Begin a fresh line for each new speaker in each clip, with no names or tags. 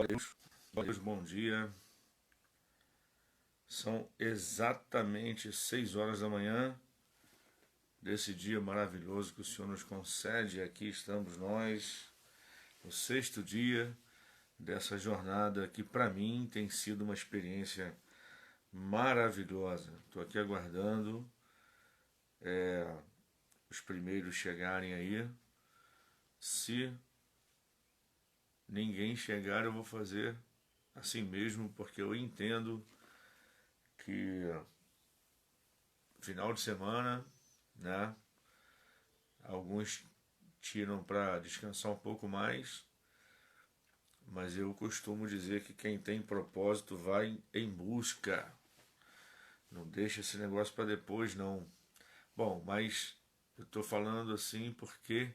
Deus, bom dia. São exatamente 6 horas da manhã desse dia maravilhoso que o Senhor nos concede. Aqui estamos nós, no sexto dia dessa jornada que para mim tem sido uma experiência maravilhosa. Estou aqui aguardando os primeiros chegarem aí. Se ninguém chegar, eu vou fazer assim mesmo, porque eu entendo que final de semana, né? Alguns tiram para descansar um pouco mais, mas eu costumo dizer que quem tem propósito vai em busca. Não deixa esse negócio para depois, não. Bom, mas eu estou falando assim porque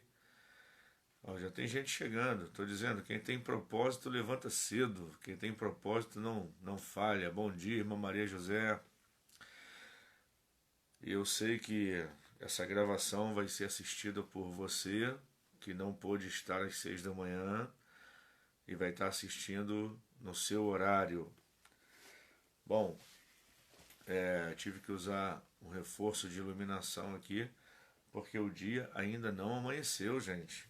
já tem gente chegando. Estou dizendo, quem tem propósito levanta cedo. Quem tem propósito não falha. Bom dia, irmã Maria José. Eu sei que essa gravação vai ser assistida por você, que não pôde estar às 6 da manhã e vai estar assistindo no seu horário. Bom, tive que usar um reforço de iluminação aqui, porque o dia ainda não amanheceu, gente.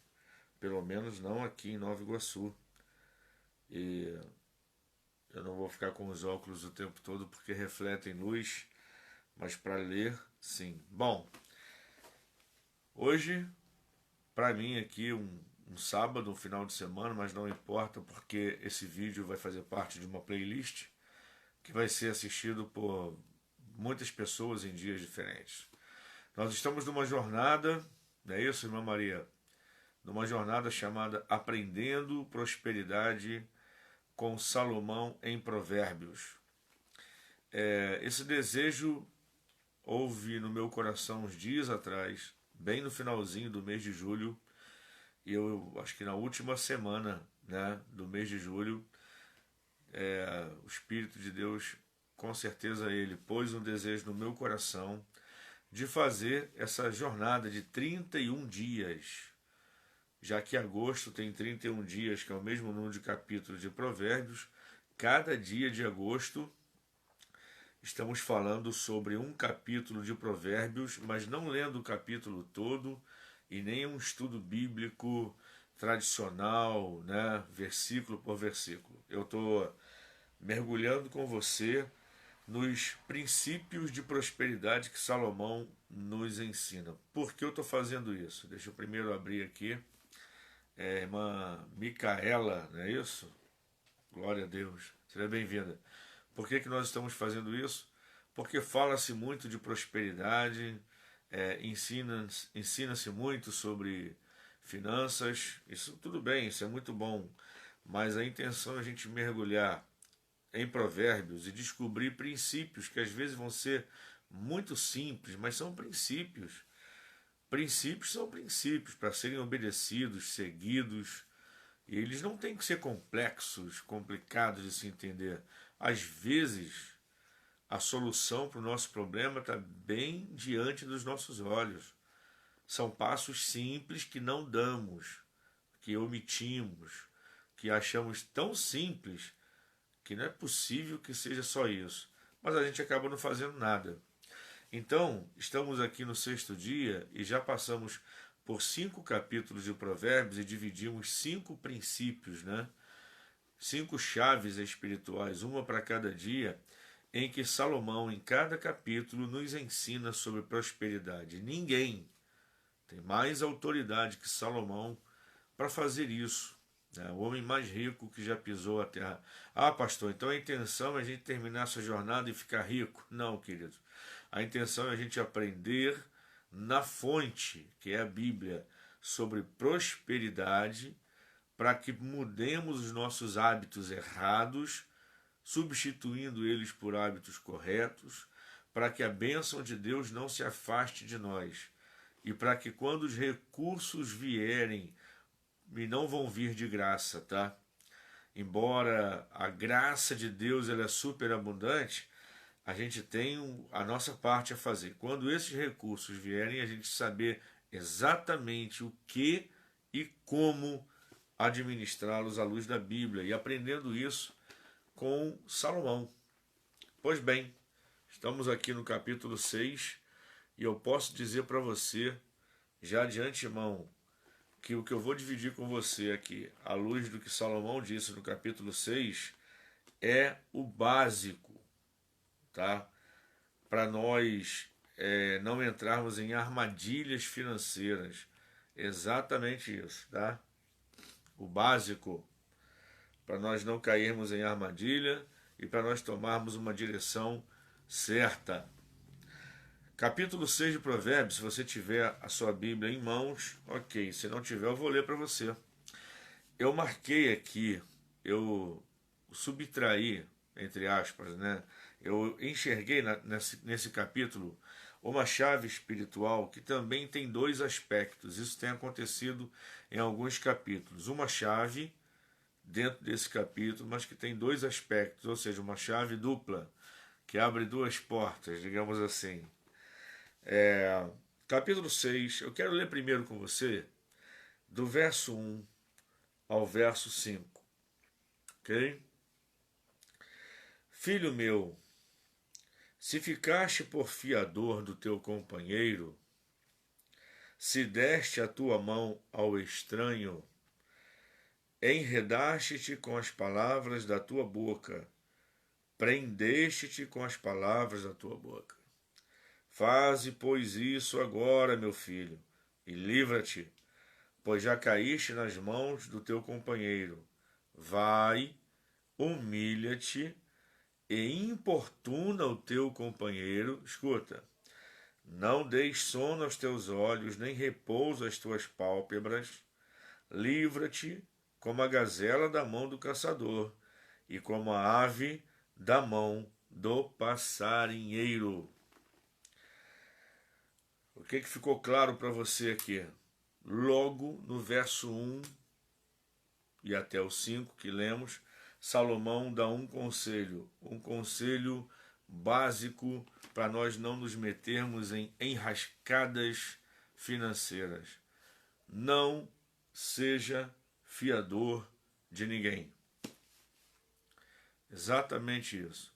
Pelo menos não aqui em Nova Iguaçu. E eu não vou ficar com os óculos o tempo todo porque refletem luz, mas para ler, sim. Bom, hoje, para mim aqui um sábado, um final de semana, mas não importa porque esse vídeo vai fazer parte de uma playlist que vai ser assistido por muitas pessoas em dias diferentes. Nós estamos numa jornada, não é isso, irmã Maria? Numa jornada chamada Aprendendo Prosperidade com Salomão em Provérbios. Esse desejo houve no meu coração uns dias atrás, bem no finalzinho do mês de julho, e eu acho que na última semana, né, do mês de julho, o Espírito de Deus, com certeza ele pôs um desejo no meu coração de fazer essa jornada de 31 dias, já que agosto tem 31 dias, que é o mesmo número de capítulos de Provérbios. Cada dia de agosto estamos falando sobre um capítulo de Provérbios, mas não lendo o capítulo todo e nem um estudo bíblico tradicional, né, versículo por versículo. Eu estou mergulhando com você nos princípios de prosperidade que Salomão nos ensina. Por que eu estou fazendo isso? Deixa eu primeiro abrir aqui. Irmã Micaela, não é isso? Glória a Deus. Seja bem-vinda. Por que nós estamos fazendo isso? Porque fala-se muito de prosperidade, ensina-se muito sobre finanças. Isso tudo bem, isso é muito bom. Mas a intenção é a gente mergulhar em provérbios e descobrir princípios que às vezes vão ser muito simples, mas são princípios. Princípios são princípios para serem obedecidos, seguidos, e eles não têm que ser complexos, complicados de se entender. Às vezes, a solução para o nosso problema está bem diante dos nossos olhos. São passos simples que não damos, que omitimos, que achamos tão simples que não é possível que seja só isso. Mas a gente acaba não fazendo nada. Então, estamos aqui no sexto dia e já passamos por 5 capítulos de Provérbios e dividimos 5 princípios, né? 5 chaves espirituais, uma para cada dia, em que Salomão, em cada capítulo, nos ensina sobre prosperidade. Ninguém tem mais autoridade que Salomão para fazer isso. O homem mais rico que já pisou a terra. Ah, pastor, então a intenção é a gente terminar essa jornada e ficar rico? Não, querido. A intenção é a gente aprender na fonte, que é a Bíblia, sobre prosperidade, para que mudemos os nossos hábitos errados, substituindo eles por hábitos corretos, para que a bênção de Deus não se afaste de nós e para que quando os recursos vierem, e não vão vir de graça, tá? Embora a graça de Deus ela é super abundante, a gente tem a nossa parte a fazer. Quando esses recursos vierem, a gente saber exatamente o que e como administrá-los à luz da Bíblia e aprendendo isso com Salomão. Pois bem, estamos aqui no capítulo 6 e eu posso dizer para você, já de antemão, que o que eu vou dividir com você aqui, à luz do que Salomão disse no capítulo 6, é o básico, tá? Para nós não entrarmos em armadilhas financeiras. Exatamente isso, tá? O básico para nós não cairmos em armadilha e para nós tomarmos uma direção certa. Capítulo 6 de Provérbios, se você tiver a sua Bíblia em mãos, ok. Se não tiver, eu vou ler para você. Eu marquei aqui, eu subtraí, entre aspas, né? Eu enxerguei nesse capítulo uma chave espiritual que também tem dois aspectos. Isso tem acontecido em alguns capítulos. Uma chave dentro desse capítulo, mas que tem dois aspectos, ou seja, uma chave dupla, que abre duas portas, digamos assim. Capítulo 6, eu quero ler primeiro com você, do verso 1 ao verso 5. Ok? Filho meu, se ficaste por fiador do teu companheiro, se deste a tua mão ao estranho, enredaste-te com as palavras da tua boca, prendeste-te com as palavras da tua boca. Faze, pois, isso agora, meu filho, e livra-te, pois já caíste nas mãos do teu companheiro. Vai, humilha-te e importuna o teu companheiro. Escuta, não deis sono aos teus olhos, nem repouso às tuas pálpebras. Livra-te como a gazela da mão do caçador e como a ave da mão do passarinheiro. O que ficou claro para você aqui? Logo no verso 1 e até o 5 que lemos, Salomão dá um conselho básico para nós não nos metermos em enrascadas financeiras. Não seja fiador de ninguém. Exatamente isso.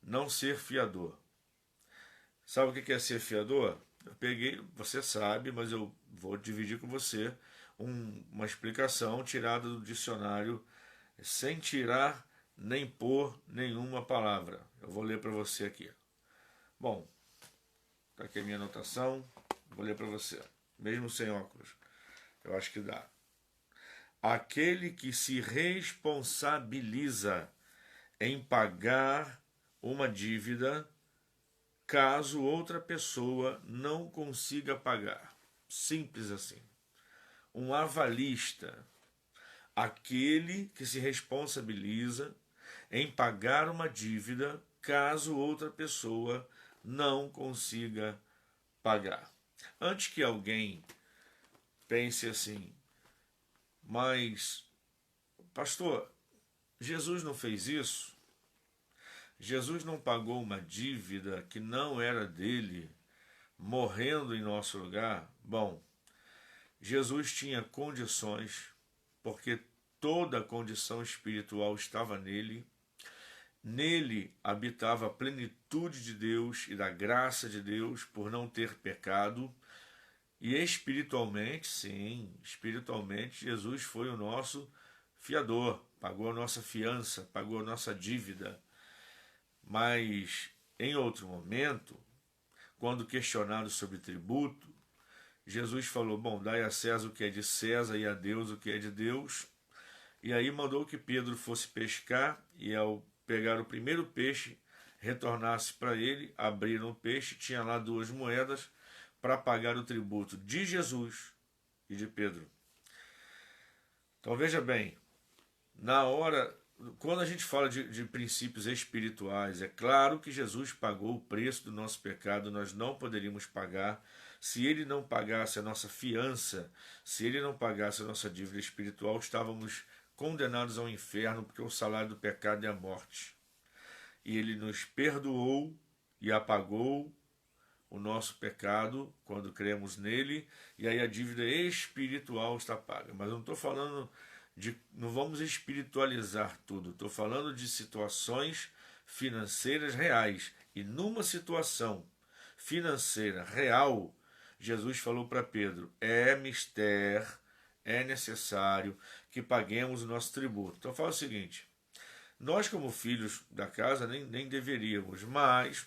Não ser fiador. Sabe o que é ser fiador? Eu peguei, você sabe, mas eu vou dividir com você uma explicação tirada do dicionário, sem tirar nem pôr nenhuma palavra. Eu vou ler para você aqui. Bom, está aqui a minha anotação, vou ler para você, mesmo sem óculos. Eu acho que dá. Aquele que se responsabiliza em pagar uma dívida caso outra pessoa não consiga pagar. Simples assim. Um avalista, aquele que se responsabiliza em pagar uma dívida caso outra pessoa não consiga pagar. Antes que alguém pense assim, mas, pastor, Jesus não fez isso? Jesus não pagou uma dívida que não era dele, morrendo em nosso lugar? Bom, Jesus tinha condições, porque toda a condição espiritual estava nele. Nele habitava a plenitude de Deus e da graça de Deus por não ter pecado. E espiritualmente, sim, espiritualmente, Jesus foi o nosso fiador, pagou a nossa fiança, pagou a nossa dívida. Mas, em outro momento, quando questionado sobre tributo, Jesus falou, bom, dai a César o que é de César e a Deus o que é de Deus. E aí mandou que Pedro fosse pescar e ao pegar o primeiro peixe, retornasse para ele, abriram o peixe, tinha lá 2 moedas para pagar o tributo de Jesus e de Pedro. Então veja bem, na hora, quando a gente fala de princípios espirituais, é claro que Jesus pagou o preço do nosso pecado, nós não poderíamos pagar. Se ele não pagasse a nossa fiança, se ele não pagasse a nossa dívida espiritual, estávamos condenados ao inferno, porque o salário do pecado é a morte. E ele nos perdoou e apagou o nosso pecado quando cremos nele, e aí a dívida espiritual está paga. Mas eu não estou falando de. Não vamos espiritualizar tudo, estou falando de situações financeiras reais. E numa situação financeira real, Jesus falou para Pedro: é mister, é necessário que paguemos o nosso tributo. Então fala o seguinte: nós, como filhos da casa, nem deveríamos, mas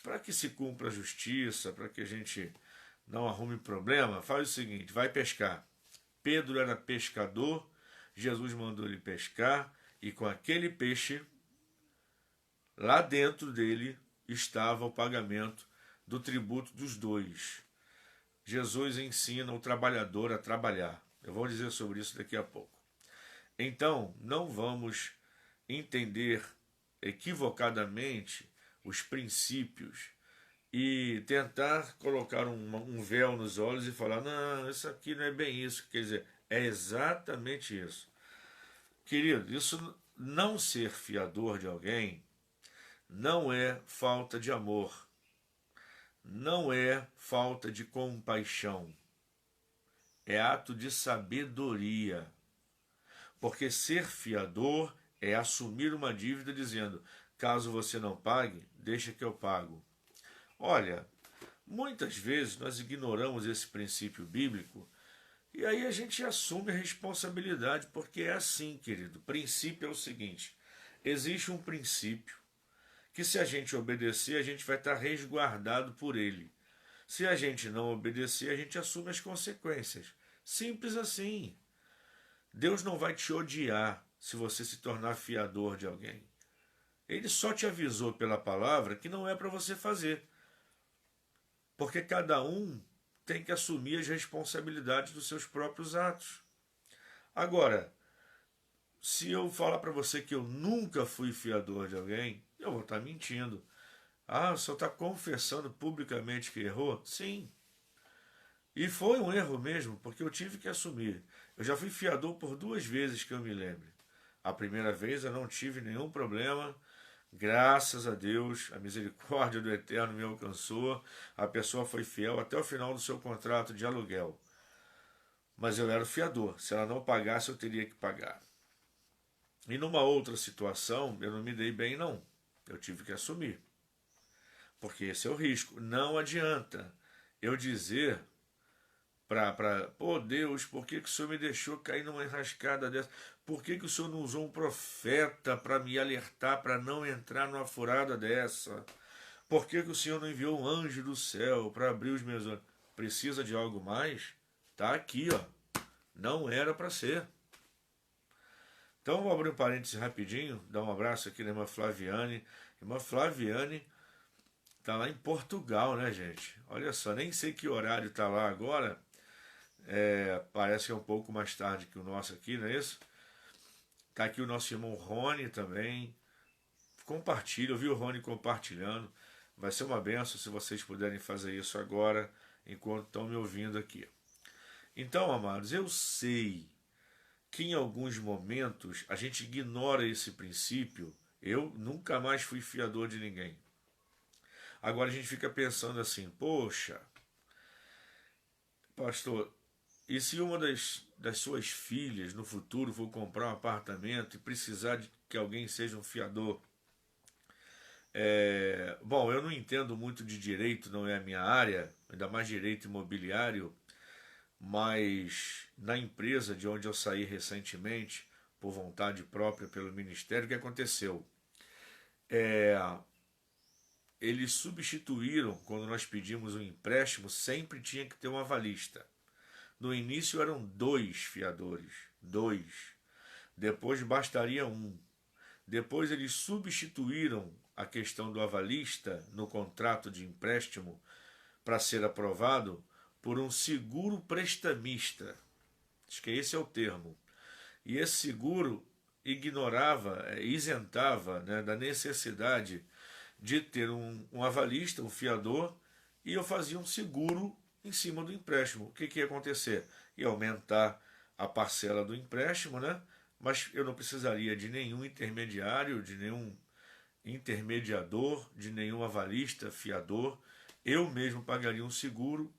para que se cumpra a justiça, para que a gente não arrume problema, faz o seguinte: vai pescar. Pedro era pescador, Jesus mandou ele pescar, e com aquele peixe, lá dentro dele estava o pagamento do tributo dos dois. Jesus ensina o trabalhador a trabalhar. Eu vou dizer sobre isso daqui a pouco. Então, não vamos entender equivocadamente os princípios e tentar colocar um véu nos olhos e falar: não, isso aqui não é bem isso. Quer dizer, é exatamente isso. Querido, isso não ser fiador de alguém não é falta de amor, não é falta de compaixão, é ato de sabedoria. Porque ser fiador é assumir uma dívida dizendo: caso você não pague, deixa que eu pago. Olha, muitas vezes nós ignoramos esse princípio bíblico e aí a gente assume a responsabilidade, porque é assim, querido. O princípio é o seguinte: existe um princípio que, se a gente obedecer, a gente vai estar resguardado por ele. Se a gente não obedecer, a gente assume as consequências. Simples assim. Deus não vai te odiar se você se tornar fiador de alguém. Ele só te avisou pela palavra que não é para você fazer. Porque cada um tem que assumir as responsabilidades dos seus próprios atos. Agora, se eu falar para você que eu nunca fui fiador de alguém, eu vou estar mentindo. Ah, o senhor está confessando publicamente que errou? Sim. E foi um erro mesmo, porque eu tive que assumir. Eu já fui fiador por 2 vezes que eu me lembre. A primeira vez eu não tive nenhum problema. Graças a Deus, a misericórdia do Eterno me alcançou. A pessoa foi fiel até o final do seu contrato de aluguel. Mas eu era o fiador. Se ela não pagasse, eu teria que pagar. E numa outra situação, eu não me dei bem, não. Eu tive que assumir. Porque esse é o risco. Não adianta eu dizer pô, Deus, por que o Senhor me deixou cair numa enrascada dessa? Por que o Senhor não usou um profeta para me alertar para não entrar numa furada dessa? Por que o Senhor não enviou um anjo do céu para abrir os meus olhos? Precisa de algo mais? Tá aqui, ó. Não era para ser. Então, vou abrir um parênteses rapidinho, dar um abraço aqui na irmã Flaviane. Irmã Flaviane está lá em Portugal, né, gente? Olha só, nem sei que horário está lá agora. Parece que é um pouco mais tarde que o nosso aqui, não é isso? Está aqui o nosso irmão Rony também. Compartilha, eu vi o Rony compartilhando. Vai ser uma benção se vocês puderem fazer isso agora, enquanto estão me ouvindo aqui. Então, amados, eu sei que em alguns momentos a gente ignora esse princípio. Eu nunca mais fui fiador de ninguém. Agora a gente fica pensando assim: poxa, pastor, e se uma das suas filhas no futuro for comprar um apartamento e precisar de que alguém seja um fiador? Bom, eu não entendo muito de direito, não é a minha área, ainda mais direito imobiliário, mas na empresa de onde eu saí recentemente, por vontade própria pelo ministério, o que aconteceu? Eles substituíram, quando nós pedimos um empréstimo, sempre tinha que ter um avalista. No início eram 2 fiadores, 2. Depois bastaria 1. Depois eles substituíram a questão do avalista no contrato de empréstimo para ser aprovado por um seguro prestamista. Acho que esse é o termo. E esse seguro isentava, né, da necessidade de ter um avalista, um fiador, e eu fazia um seguro em cima do empréstimo. O que ia acontecer? Ia aumentar a parcela do empréstimo, né? Mas eu não precisaria de nenhum intermediário, de nenhum intermediador, de nenhum avalista, fiador. eu mesmo pagaria um seguro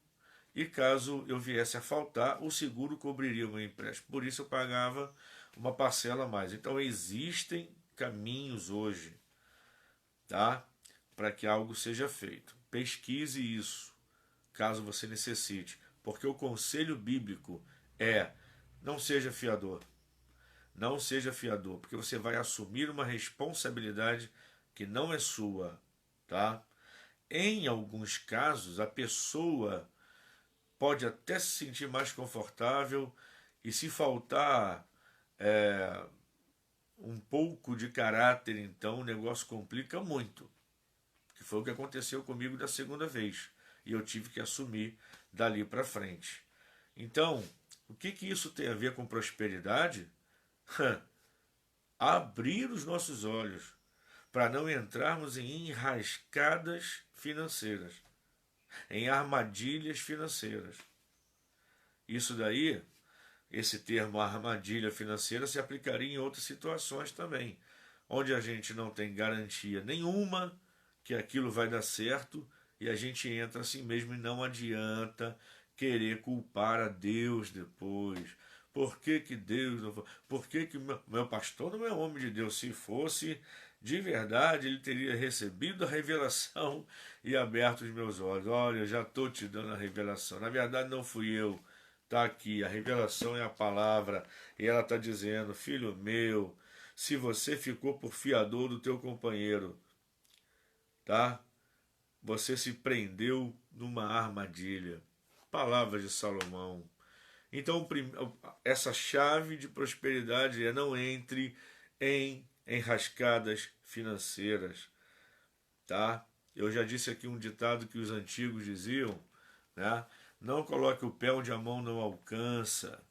e caso eu viesse a faltar, o seguro cobriria o meu empréstimo. Por isso eu pagava uma parcela a mais. Então existem caminhos hoje, tá? Para que algo seja feito. Pesquise isso, caso você necessite. Porque o conselho bíblico é: não seja fiador. Não seja fiador, porque você vai assumir uma responsabilidade que não é sua, tá? Em alguns casos, a pessoa pode até se sentir mais confortável e se faltar é, um pouco de caráter, então o negócio complica muito. Que foi o que aconteceu comigo da segunda vez. E eu tive que assumir dali para frente. Então, o que isso tem a ver com prosperidade? Abrir os nossos olhos para não entrarmos em enrascadas financeiras, em armadilhas financeiras. Isso daí, esse termo armadilha financeira, se aplicaria em outras situações também, onde a gente não tem garantia nenhuma que aquilo vai dar certo e a gente entra assim mesmo e não adianta querer culpar a Deus depois. Por que que Deus não foi? Por que que meu pastor não é homem de Deus? Se fosse de verdade, ele teria recebido a revelação e aberto os meus olhos. Olha, eu já estou te dando a revelação. Na verdade, não fui eu. Está aqui, a revelação é a palavra. E ela está dizendo: filho meu, se você ficou por fiador do teu companheiro, tá? Você se prendeu numa armadilha. Palavras de Salomão. Então, essa chave de prosperidade é: não entre em enrascadas financeiras, tá? Eu já disse aqui um ditado que os antigos diziam, né? Não coloque o pé onde a mão não alcança.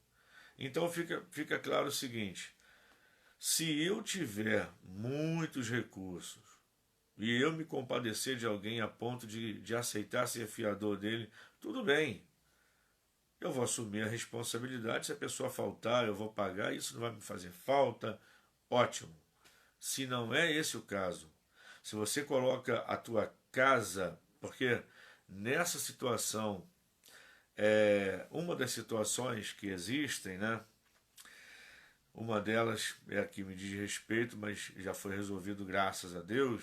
Então fica claro o seguinte: se eu tiver muitos recursos e eu me compadecer de alguém a ponto de aceitar ser fiador dele, tudo bem. Eu vou assumir a responsabilidade. Se a pessoa faltar, eu vou pagar. Isso não vai me fazer falta. Ótimo. Se não é esse o caso, se você coloca a tua casa, porque nessa situação, uma das situações que existem, né? Uma delas é a que me diz respeito, mas já foi resolvido graças a Deus.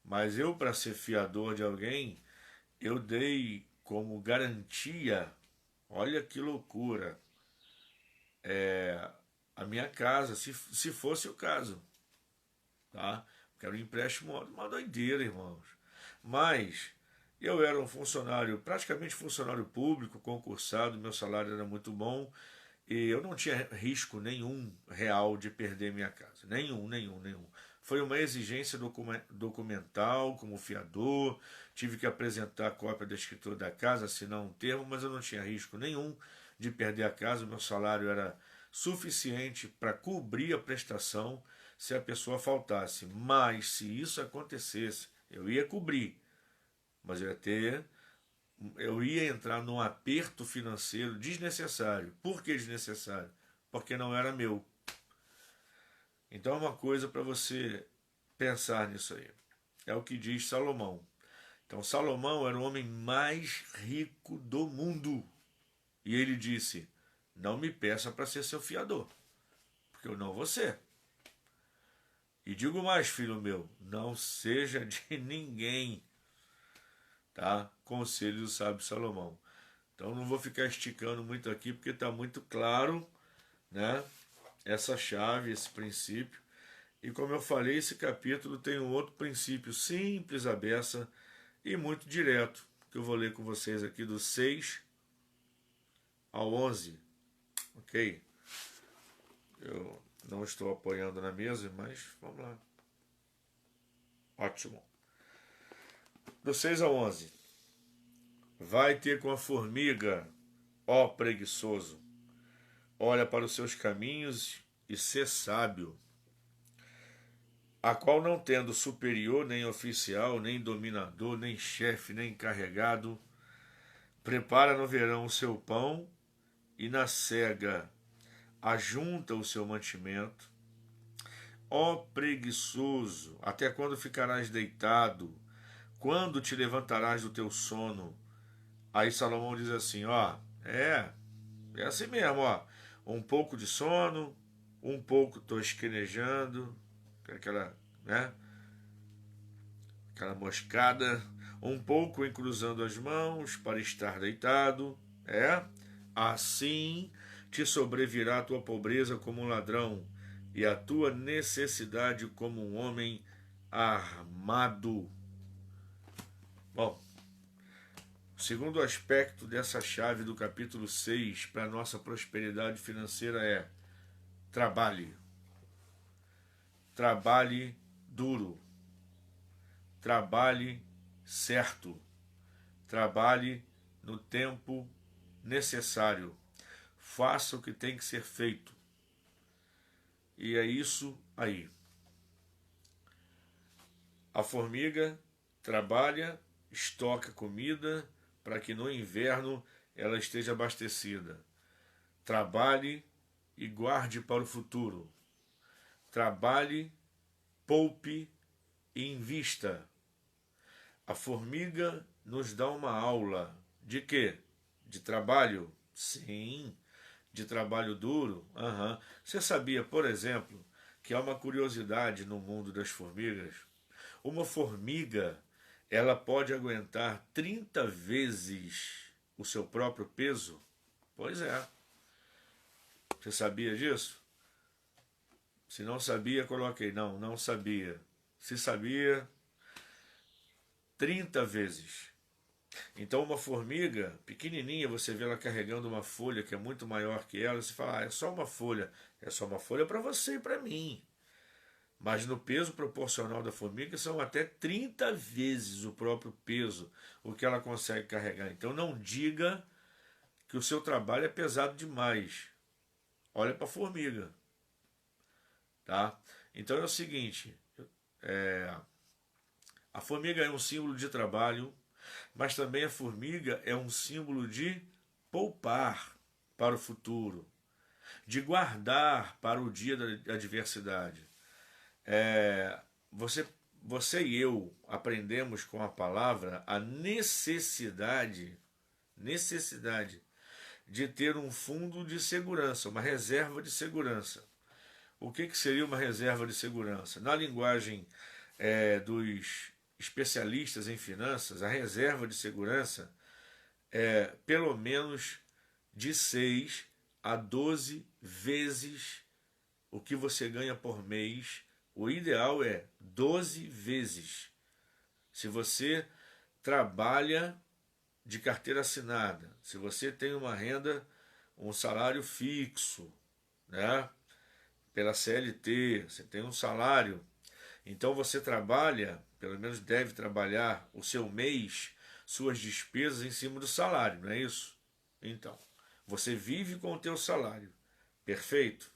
Mas eu, para ser fiador de alguém, eu dei como garantia, olha que loucura, a minha casa, se fosse o caso, tá? Porque era um empréstimo, uma doideira, irmãos. Mas eu era um funcionário, praticamente funcionário público, concursado, meu salário era muito bom e eu não tinha risco nenhum real de perder minha casa. Nenhum. Foi uma exigência documental como fiador, tive que apresentar a cópia da escritura da casa, assinar um termo, mas eu não tinha risco nenhum de perder a casa, meu salário era suficiente para cobrir a prestação se a pessoa faltasse. Mas se isso acontecesse, eu ia cobrir, mas eu ia entrar num aperto financeiro desnecessário. Por que desnecessário? Porque não era meu. Então é uma coisa para você pensar nisso aí. É o que diz Salomão. Então Salomão era o homem mais rico do mundo. E ele disse: não me peça para ser seu fiador, porque eu não vou ser. E digo mais, filho meu, não seja de ninguém, tá? Conselho do sábio Salomão. Então não vou ficar esticando muito aqui, porque está muito claro, né? Essa chave, esse princípio. E como eu falei, esse capítulo tem um outro princípio simples, à beça e muito direto, que eu vou ler com vocês aqui do 6 ao 11, ok? Eu não estou apoiando na mesa, mas vamos lá. Ótimo. Do 6 ao 11. Vai ter com a formiga, ó preguiçoso. Olha para os seus caminhos e sê sábio, a qual não tendo superior, nem oficial, nem dominador, nem chefe, nem encarregado, prepara no verão o seu pão e na cega ajunta o seu mantimento. Ó preguiçoso, até quando ficarás deitado, quando te levantarás do teu sono? Aí Salomão diz assim, ó, é assim mesmo, ó, um pouco de sono, um pouco tosquenejando, aquela, né, aquela moscada, um pouco encruzando as mãos para estar deitado, assim te sobrevirá a tua pobreza como um ladrão e a tua necessidade como um homem armado. Bom, o segundo aspecto dessa chave do capítulo 6 para a nossa prosperidade financeira é: trabalhe. Trabalhe duro. Trabalhe certo. Trabalhe no tempo necessário. Faça o que tem que ser feito. E é isso aí. A formiga trabalha, estoca comida para que no inverno ela esteja abastecida. Trabalhe e guarde para o futuro. Trabalhe, poupe e invista. A formiga nos dá uma aula de quê? De trabalho? Sim. De trabalho duro? Você sabia, por exemplo, que há uma curiosidade no mundo das formigas? Uma formiga, ela pode aguentar 30 vezes o seu próprio peso? Pois é. Você sabia disso? Se não sabia, coloquei. Não sabia. Se sabia, 30 vezes. Então uma formiga pequenininha, você vê ela carregando uma folha que é muito maior que ela, você fala, é só uma folha. É só uma folha para você e para mim. Mas no peso proporcional da formiga são até 30 vezes o próprio peso o que ela consegue carregar. Então não diga que o seu trabalho é pesado demais. Olha para a formiga. Tá? Então é o seguinte, a formiga é um símbolo de trabalho, mas também a formiga é um símbolo de poupar para o futuro, de guardar para o dia da adversidade. Você e eu aprendemos com a palavra a necessidade de ter um fundo de segurança, uma reserva de segurança. O que seria uma reserva de segurança? Na linguagem dos especialistas em finanças, a reserva de segurança é pelo menos de 6 a 12 vezes o que você ganha por mês. O ideal é 12 vezes. Se você trabalha de carteira assinada, se você tem uma renda, um salário fixo, né? Pela CLT, você tem um salário, então você trabalha, pelo menos deve trabalhar o seu mês, suas despesas em cima do salário, não é isso? Então, você vive com o teu salário, perfeito?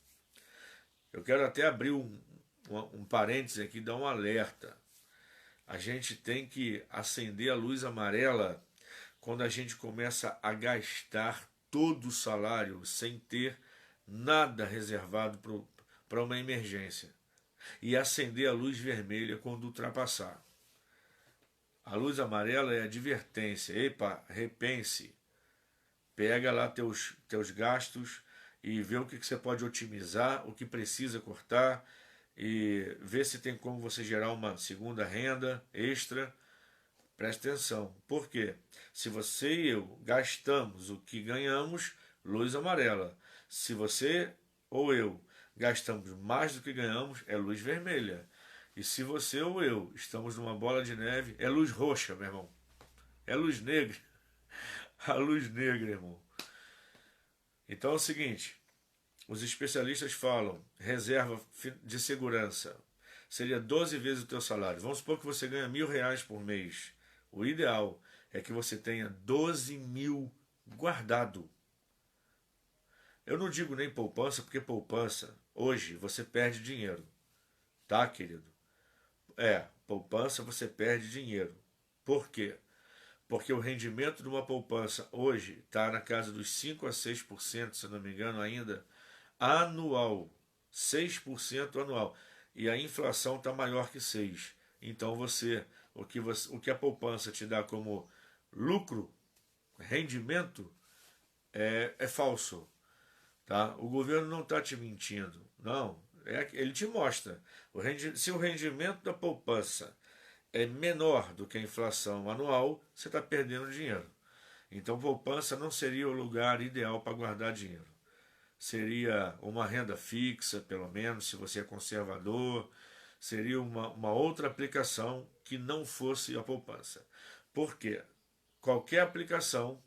Eu quero até abrir um parênteses aqui, dar um alerta. A gente tem que acender a luz amarela quando a gente começa a gastar todo o salário sem ter nada reservado para uma emergência. E acender a luz vermelha quando ultrapassar. A luz amarela é advertência. Epa, repense. Pega lá teus gastos e vê o que você pode otimizar, o que precisa cortar e vê se tem como você gerar uma segunda renda extra. Preste atenção. Por quê? Se você e eu gastamos o que ganhamos, luz amarela. Se você ou eu gastamos mais do que ganhamos, é luz vermelha. E se você ou eu estamos numa bola de neve, é luz roxa, meu irmão. É luz negra. A luz negra, irmão. Então é o seguinte, os especialistas falam, reserva de segurança seria 12 vezes o teu salário. Vamos supor que você ganha R$1.000 por mês. O ideal é que você tenha 12 mil guardado. Eu não digo nem poupança, porque poupança, hoje, você perde dinheiro. Tá, querido? Poupança você perde dinheiro. Por quê? Porque o rendimento de uma poupança hoje está na casa dos 5 a 6%, se não me engano, ainda anual. 6% anual. E a inflação está maior que 6%. Então você o que a poupança te dá como lucro, rendimento, é falso. Tá? O governo não está te mentindo. Não. Ele te mostra. Se o rendimento da poupança é menor do que a inflação anual, você está perdendo dinheiro. Então, poupança não seria o lugar ideal para guardar dinheiro. Seria uma renda fixa, pelo menos, se você é conservador. Seria uma outra aplicação que não fosse a poupança. Por quê? Qualquer aplicação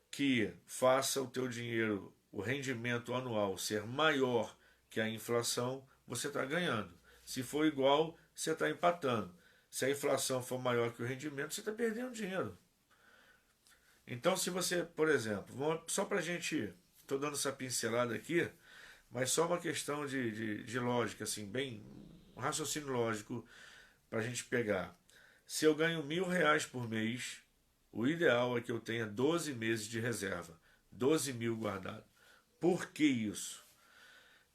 que faça o teu dinheiro, o rendimento anual ser maior que a inflação, você está ganhando. Se for igual, você está empatando. Se a inflação for maior que o rendimento, você está perdendo dinheiro. Então, se você, por exemplo, só para a gente, estou dando essa pincelada aqui, mas só uma questão de lógica, assim, bem, um raciocínio lógico para a gente pegar. Se eu ganho R$ 1.000 por mês, o ideal é que eu tenha 12 meses de reserva, 12 mil guardado. Por que isso?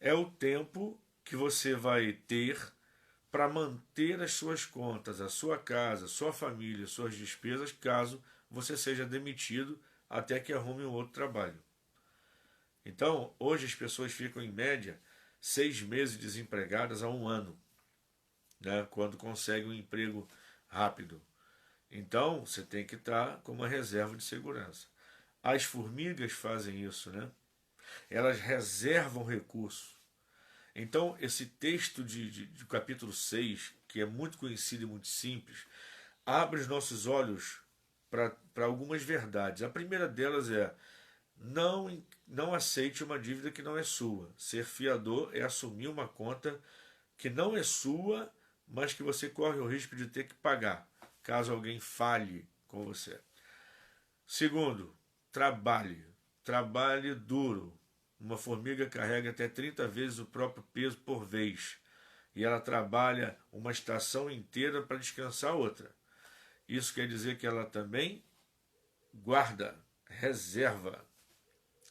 É o tempo que você vai ter para manter as suas contas, a sua casa, a sua família, suas despesas, caso você seja demitido até que arrume um outro trabalho. Então, hoje as pessoas ficam em média 6 meses desempregadas a 1 ano, né, quando conseguem um emprego rápido. Então, você tem que estar com uma reserva de segurança. As formigas fazem isso, né? Elas reservam recursos. Então, esse texto de capítulo 6, que é muito conhecido e muito simples, abre os nossos olhos para algumas verdades. A primeira delas é: não aceite uma dívida que não é sua. Ser fiador é assumir uma conta que não é sua, mas que você corre o risco de ter que pagar, caso alguém falhe com você. Segundo, trabalhe. Trabalhe duro. Uma formiga carrega até 30 vezes o próprio peso por vez. E ela trabalha uma estação inteira para descansar outra. Isso quer dizer que ela também guarda, reserva.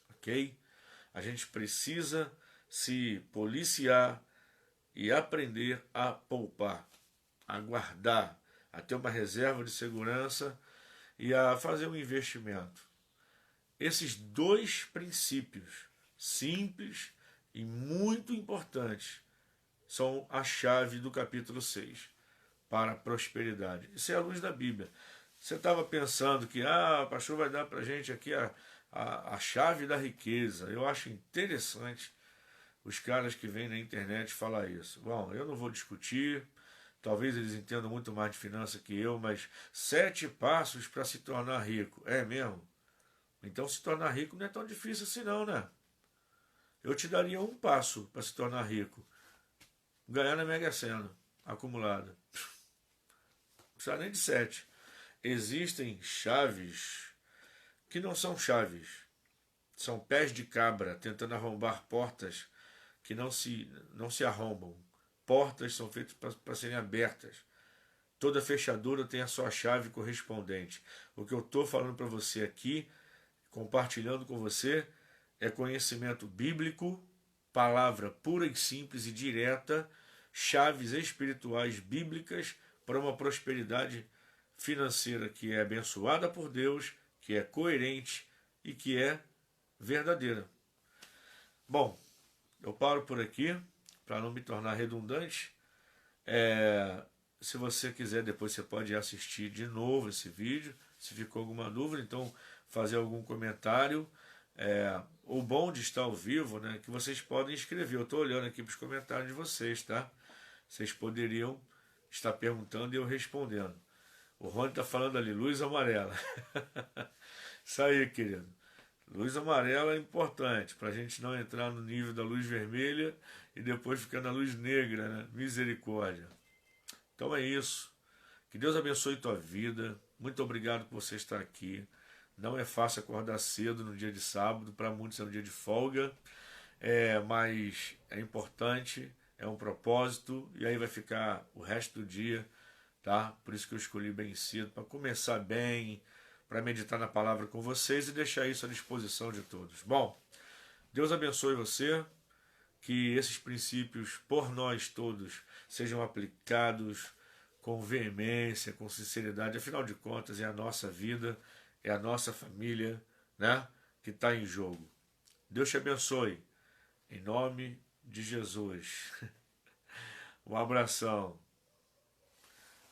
Ok? A gente precisa se policiar e aprender a poupar, a guardar, a ter uma reserva de segurança e a fazer um investimento. Esses dois princípios, simples e muito importantes, são a chave do capítulo 6 para a prosperidade. Isso é a luz da Bíblia. Você estava pensando que o pastor vai dar para a gente aqui a chave da riqueza. Eu acho interessante os caras que vêm na internet falar isso. Bom, eu não vou discutir, talvez eles entendam muito mais de finanças que eu, mas 7 passos para se tornar rico. É mesmo? Então se tornar rico não é tão difícil assim não, né? Eu te daria um passo para se tornar rico. Ganhar na Mega Sena, acumulada. Não precisa nem de 7. Existem chaves que não são chaves. São pés de cabra tentando arrombar portas que não se arrombam. Portas são feitas para serem abertas. Toda fechadura tem a sua chave correspondente. O que eu estou falando para você aqui, compartilhando com você, é conhecimento bíblico, palavra pura e simples e direta, chaves espirituais bíblicas para uma prosperidade financeira que é abençoada por Deus, que é coerente e que é verdadeira. Bom, eu paro por aqui para não me tornar redundante. Se você quiser, depois você pode assistir de novo esse vídeo. Se ficou alguma dúvida, então fazer algum comentário. O bom de estar ao vivo, né, que vocês podem escrever. Eu estou olhando aqui para os comentários de vocês, tá? Vocês poderiam estar perguntando e eu respondendo. O Rony está falando ali, luz amarela. Isso aí, querido. Luz amarela é importante para a gente não entrar no nível da luz vermelha e depois ficar na luz negra, né? Misericórdia. Então é isso. Que Deus abençoe tua vida. Muito obrigado por você estar aqui. Não é fácil acordar cedo no dia de sábado, para muitos é um dia de folga, mas é importante, é um propósito, e aí vai ficar o resto do dia, tá? Por isso que eu escolhi bem cedo, para começar bem, para meditar na palavra com vocês e deixar isso à disposição de todos. Bom, Deus abençoe você, que esses princípios por nós todos sejam aplicados com veemência, com sinceridade. Afinal de contas, é a nossa vida, é a nossa família, né, que está em jogo. Deus te abençoe, em nome de Jesus. Um abração.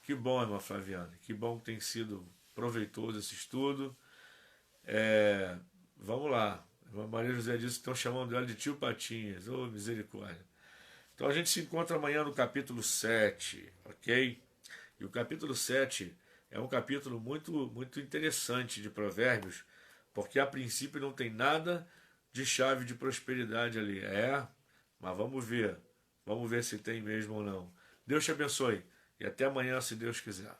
Que bom, irmã Flaviana, que bom que tem sido proveitoso esse estudo. Vamos lá. A irmã Maria José disse que estão chamando ela de tio Patinhas. Oh, misericórdia. Então a gente se encontra amanhã no capítulo 7, ok? E o capítulo 7 é um capítulo muito interessante de Provérbios, porque a princípio não tem nada de chave de prosperidade ali. Mas vamos ver. Vamos ver se tem mesmo ou não. Deus te abençoe. E até amanhã, se Deus quiser.